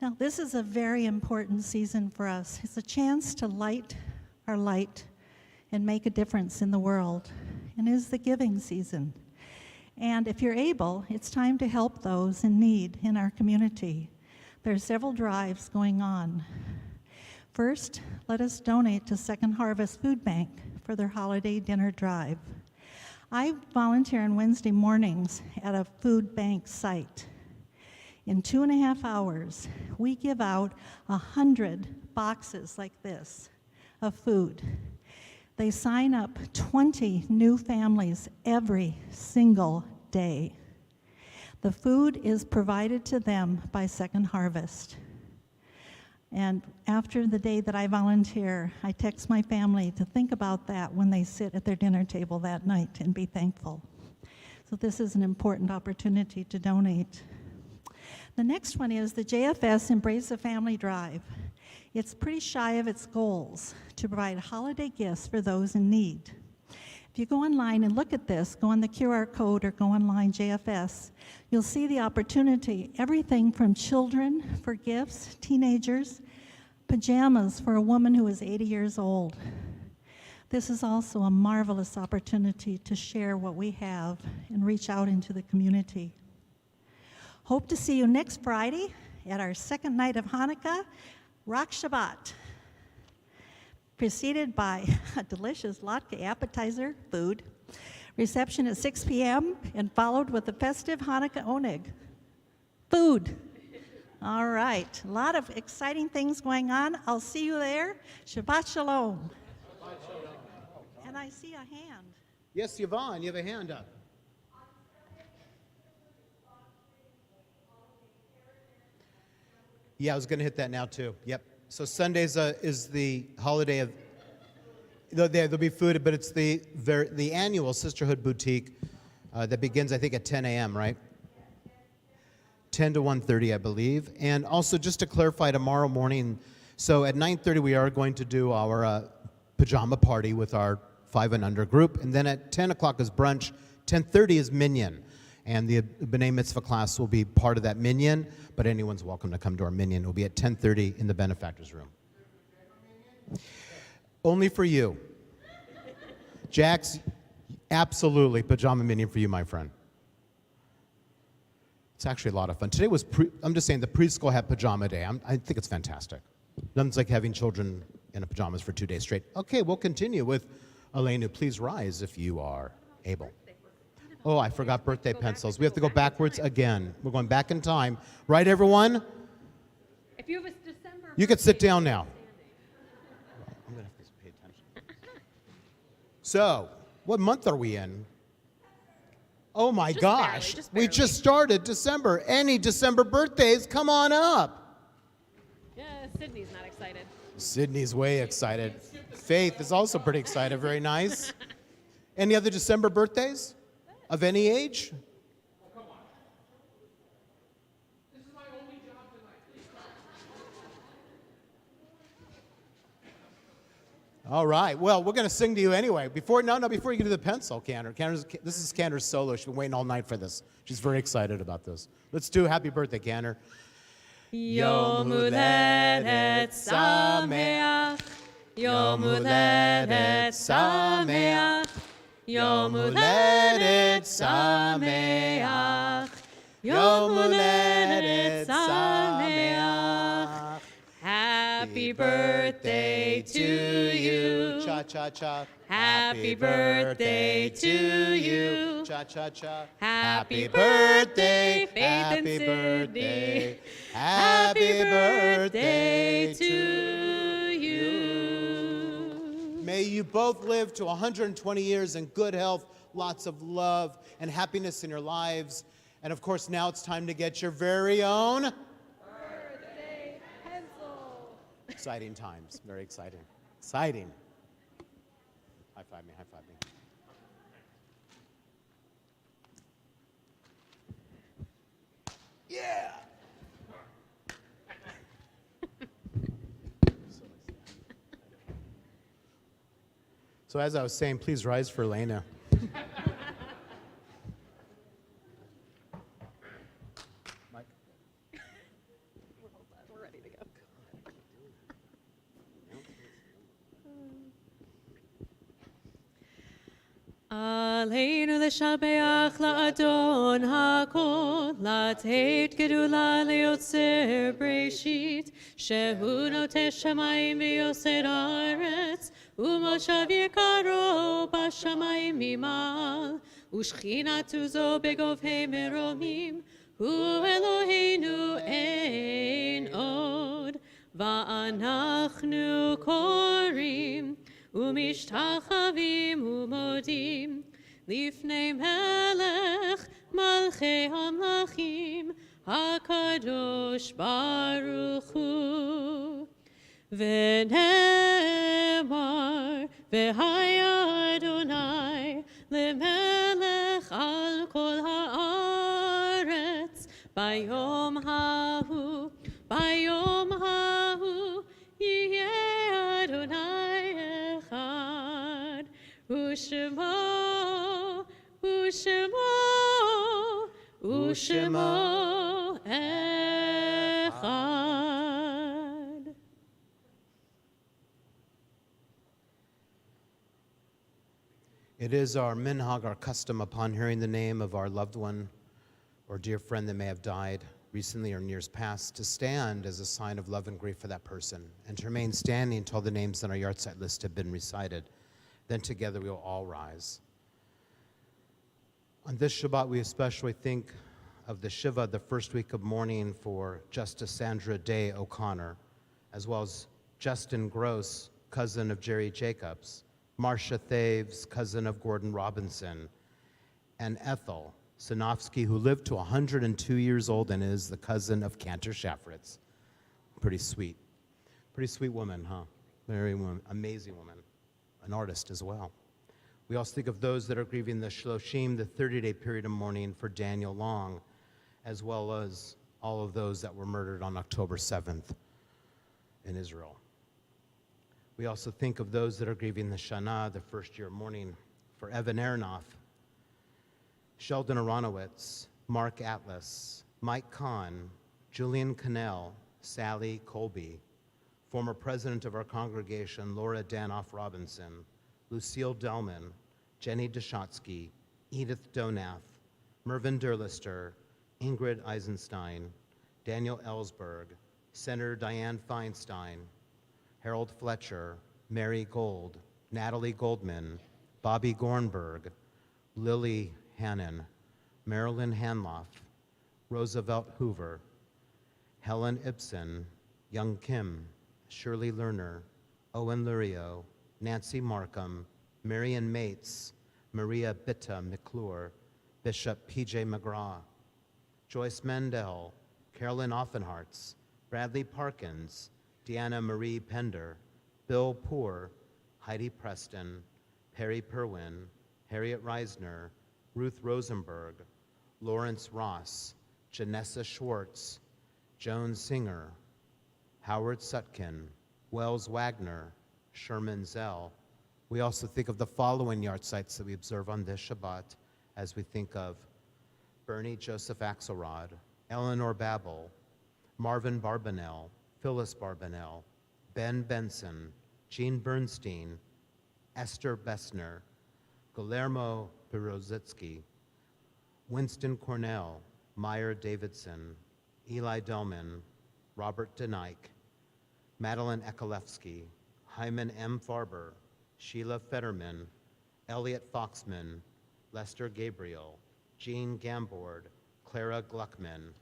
Now, this is a very important season for us. It's a chance to light our light and make a difference in the world, and is the giving season. And if you're able, it's time to help those in need in our community. There are several drives going on. First, let us donate to Second Harvest Food Bank for their holiday dinner drive. I volunteer on Wednesday mornings at a food bank site. In 2.5 hours, we give out 100 boxes like this of food. They sign up 20 new families every single day. The food is provided to them by Second Harvest. And after the day that I volunteer, I text my family to think about that when they sit at their dinner table that night and be thankful. So this is an important opportunity to donate. The next one is the JFS Embrace the Family Drive. It's pretty shy of its goals to provide holiday gifts for those in need. If you go online and look at this, go on the QR code or go online JFS, you'll see the opportunity, everything from children for gifts, teenagers, pajamas for a woman who is 80 years old. This is also a marvelous opportunity to share what we have and reach out into the community. Hope to see you next Friday at our second night of Hanukkah, Rock Shabbat, preceded by a delicious latke appetizer food, reception at 6 p.m., and followed with the festive Hanukkah oneg. Food. All right, a lot of exciting things going on. I'll see you there. Shabbat Shalom. And I see a hand. Yes, Yvonne, you have a hand up. Yeah, I was going to hit that now too. Yep. So Sundays is the holiday of. There'll be food, but it's the annual Sisterhood Boutique that begins, I think, at 10 a.m. Right? 10 to 1:30, I believe. And also, just to clarify, tomorrow morning. So at 9:30, we are going to do our pajama party with our 5 and under group, and then at 10 o'clock is brunch. 10:30 is minyan. And the B'nai Mitzvah class will be part of that minyan, but anyone's welcome to come to our minyan. It will be at 10:30 in the benefactor's room. Only for you. Jax, absolutely pajama minyan for you, my friend. It's actually a lot of fun. Today was, I'm just saying, the preschool had pajama day. I think it's fantastic. Nothing's like having children in pajamas for 2 days straight. Okay, we'll continue with Elenu. Please rise if you are able. Oh, I forgot birthday pencils. We have to go backwards again. We're going back in time. Right, everyone? If you have a December. You can sit down now. I'm going to have to pay attention. So, what month are we in? Oh my gosh. We just started December. Any December birthdays, come on up. Yeah, Sydney's not excited. Sydney's way excited. Faith is also pretty excited. Very nice. Any other December birthdays? Of any age? All right. Well, we're going to sing to you anyway. Before you do the pencil, Cantor. This is Cantor's solo. She's been waiting all night for this. She's very excited about this. Let's do Happy Birthday, Cantor. Yom Huledet Sameach. Yom Huledet Sameach. Yom Huledet Sameach. Yom Huledet Sameach. Happy birthday to you. Cha-cha-cha. Happy birthday to you. Cha-cha-cha. Happy birthday, Faith and Happy birthday. Sydney. Happy birthday to you. May you both live to 120 years in good health, lots of love and happiness in your lives. And of course, now it's time to get your very own Birthday pencil. exciting times. Very exciting. Exciting. High five me, high five me. Yeah! So as I was saying, please rise for Elena. Mike. We're ready to go. Aleinu l'shabeach la'adon hakol, lateit gedula leotzer breshit, shehu noteh shamayim v'yosed haaretz, umoshav yekaro b'shamayim mimal, ushchinatu zo begovhei meromim, hu Eloheinu ein od, va'anachnu korim, ומשתחווים ומודים לפני מלך מלכי המלכים הקדוש ברוך הוא. ונאמר והיה אדוני למלך על כל הארץ ביום ההוא יהיה אדוני אחד ושמו אחד. It is our minhag, our custom, upon hearing the name of our loved one or dear friend that may have died recently or in years past, to stand as a sign of love and grief for that person, and to remain standing until the names on our yahrzeit list have been recited. Then together we will all rise. On this Shabbat, we especially think of the Shiva the first week of mourning for Justice Sandra Day O'Connor, as well as Justin Gross, cousin of Jerry Jacobs, Marcia Thaves, cousin of Gordon Robinson, and Ethel Sinofsky, who lived to 102 years old and is the cousin of Cantor Shafritz. Pretty sweet woman, huh? Amazing woman, an artist as well. We also think of those that are grieving the Shloshim, the 30-day period of mourning for Daniel Long, as well as all of those that were murdered on October 7th in Israel. We also think of those that are grieving the Shana, the first year of mourning for Evan Aronoff, Sheldon Aronowitz, Mark Atlas, Mike Kahn, Julian Cannell, Sally Colby, former president of our congregation, Laura Danoff Robinson, Lucille Delman, Jenny Deshotsky, Edith Donath, Mervyn Derlister, Ingrid Eisenstein, Daniel Ellsberg, Senator Dianne Feinstein, Harold Fletcher, Mary Gold, Natalie Goldman, Bobby Gornberg, Lily Hannon, Marilyn Hanloff, Roosevelt Hoover, Helen Ibsen, Young Kim, Shirley Lerner, Owen Lurio, Nancy Markham, Marion Mates, Maria Bitta McClure, Bishop P.J. McGraw, Joyce Mendel, Carolyn Offenhartz, Bradley Parkins, Deanna Marie Pender, Bill Poor, Heidi Preston, Perry Perwin, Harriet Reisner, Ruth Rosenberg, Lawrence Ross, Janessa Schwartz, Joan Singer, Howard Sutkin, Wells Wagner, Sherman Zell. We also think of the following yard sites that we observe on this Shabbat as we think of Bernie Joseph Axelrod, Eleanor Babel, Marvin Barbanel, Phyllis Barbanel, Ben Benson, Jean Bernstein, Esther Bessner, Guillermo Pirozitsky, Winston Cornell, Meyer Davidson, Eli Delman, Robert DeNike, Madeline Ekalevsky, Hyman M. Farber, Sheila Fetterman, Elliot Foxman, Lester Gabriel, Jean Gambord, Clara Gluckman,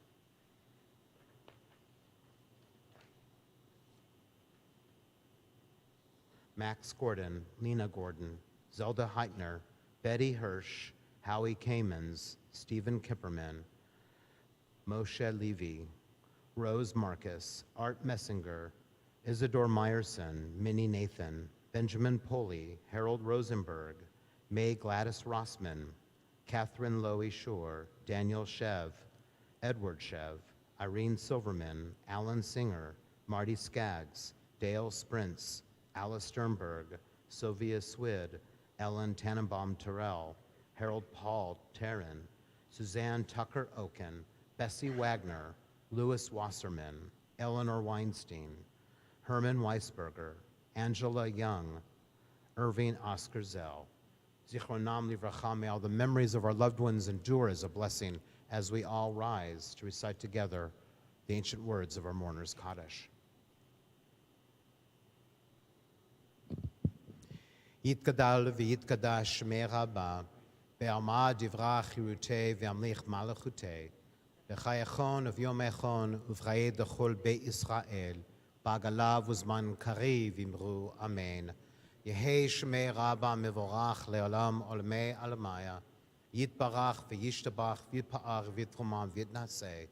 Max Gordon, Lena Gordon, Zelda Heitner, Betty Hirsch, Howie Kamens, Stephen Kipperman, Moshe Levy, Rose Marcus, Art Messinger, Isidore Meyerson, Minnie Nathan, Benjamin Poley, Harold Rosenberg, May Gladys Rossman, Catherine Lowy Shore, Daniel Shev, Edward Shev, Irene Silverman, Alan Singer, Marty Skaggs, Dale Sprints, Alice Sternberg, Sylvia Swid, Ellen Tannenbaum Terrell, Harold Paul Tarrin, Suzanne Tucker Oken, Bessie Wagner, Louis Wasserman, Eleanor Weinstein, Herman Weisberger, Angela Young, Irving Oscar Zell. Zichronam livracha, may all the memories of our loved ones endure as a blessing as we all rise to recite together the ancient words of our mourner's Kaddish. Yitkadal v'yitkadash shmei Rabba, be'alma divra chirutei ve'amlich malachutei, b'chayachon uv'yomechon uv'chayei dechol be'Yisrael, ba'galav uzman kariv imru amen. Yehei shmei Rabba mevorach le'olam olmei alamaya, yitbarach v'yishtabach v'yitpa'ar v'yitrumam v'yitnaseh,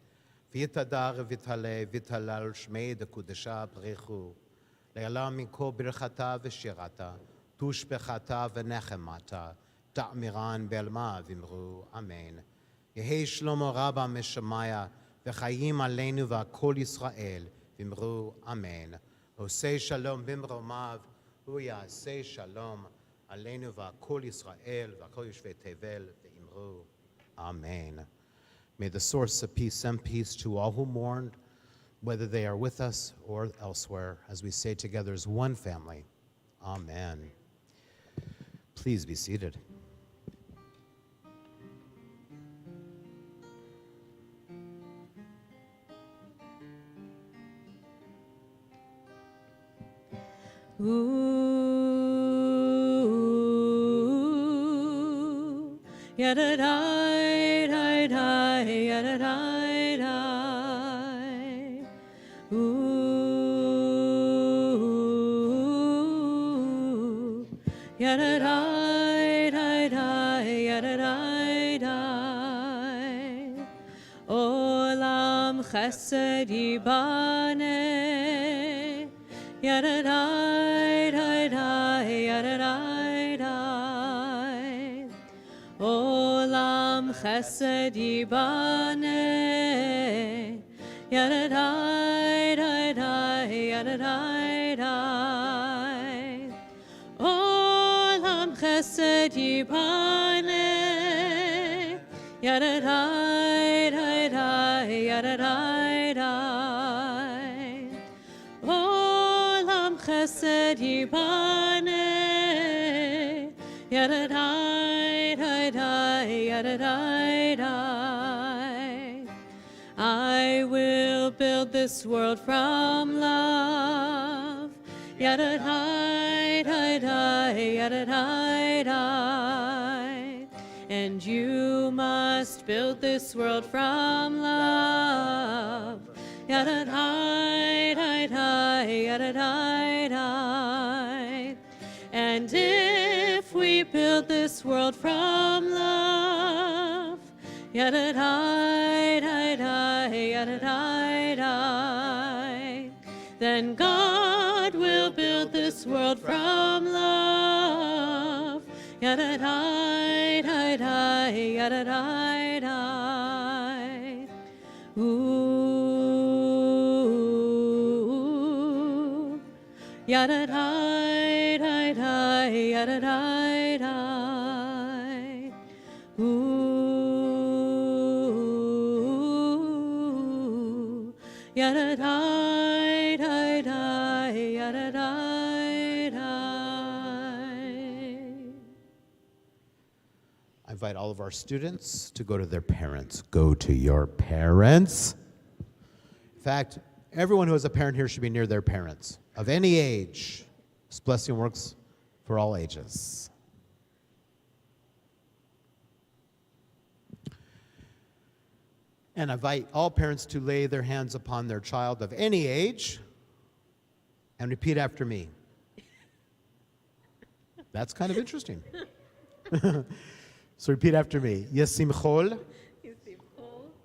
v'yitadar v'yitaleh v'yitalal shmei dekudesha b'rechu, le'olam mikol birchata v'shirata, tushbechata v'nechemata, ta'miran be'alma v'imru amen. Yehei shlomo Rabba meshamaya, v'chayim aleinu v'akol Yisrael, v'imru amen. Osei shalom b'mromav, Say shalom aleinu v'akol Yisrael v'akol yoshvei tevel v'imru amen. May the source of peace send peace to all who mourned, whether they are with us or elsewhere, as we say together as one family. Amen. Please be seated. Ooh, yada da da da, yada da Yadadai, dai, dai, yadadai, dai. Olam chesed yibane. Yadadai, dai, dai, yadadai, dai. Olam chesed yibane. Yadadai, dai, dai, yadadai, dai. Olam chesed yibane. Yadadai, dai, dai, yadadai, dai. Olam chesed yibane. Yadadai, dai, dai, yadadai, dai. I will build this world from love. Yadadai, dai, dai, yadadai, dai. And you must build this world from love. Yadadai, dai, dai, yadadai, dai. And if we build this world from love, yadadai, dai, dai, yadadai, dai, then God will build this world from love. Yadadai, dai, dai, yadadai, dai. Ooh, yadadai, dai, dai, yadadai, dai. Ooh, yadadai, dai, dai, yadadai, dai. I invite all of our students to go to their parents. Go to your parents. In fact, everyone who has a parent here should be near their parents of any age. This blessing works for all ages. And I invite all parents to lay their hands upon their child of any age and repeat after me. That's kind of interesting. So repeat after me. Yesimchol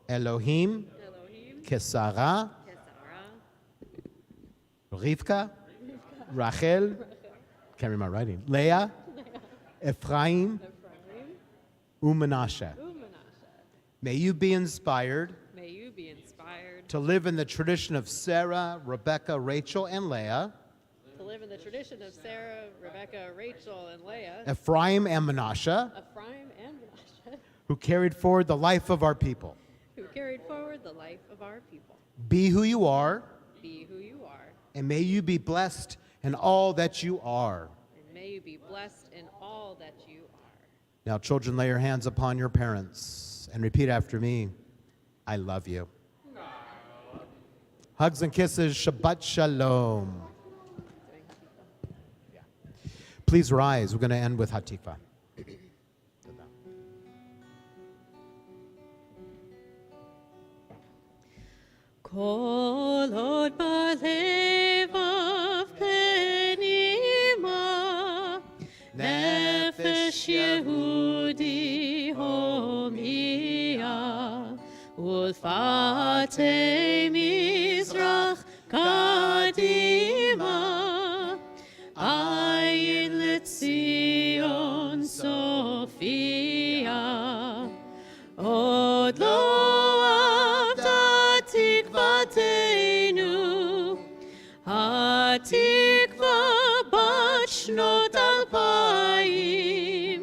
Elohim Kesara Rivka Rachel, can't read my writing, Leah, Ephraim, Umanashe. May you be inspired May you be inspired to live in the tradition of Sarah, Rebecca, Rachel, and Leah, to live in the tradition of Sarah, Rebecca, Rachel, and Leah, Ephraim and Manasseh, Ephraim and Manasseh, who carried forward the life of our people. who carried forward the life of our people. Be who you are, Be who you are, and may you be blessed in all that you are. and may you be blessed in all that you are. Now, children, lay your hands upon your parents and repeat after me. I love you. Hugs and kisses. Shabbat Shalom. Yeah. Please rise. We're going to end with Hatikva. Kol od balevav penima, nefesh Yehudi homia, ulfate mizrach kadima, ayin letzion Sophia, od lo tikvatenu, hatikva bat shnot alpayim,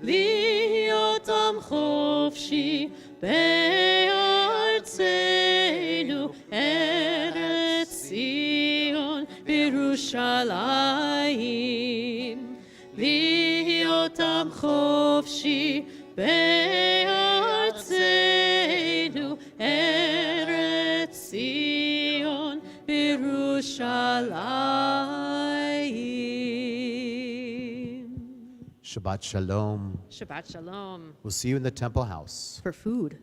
liot am chofshi be'artzenu, Eretz Zion Yerushalayim, liot am chofshi be'artzenu, Eretz Zion Yerushalayim. Shabbat Shalom. Shabbat Shalom We'll see you in the Temple House. for food.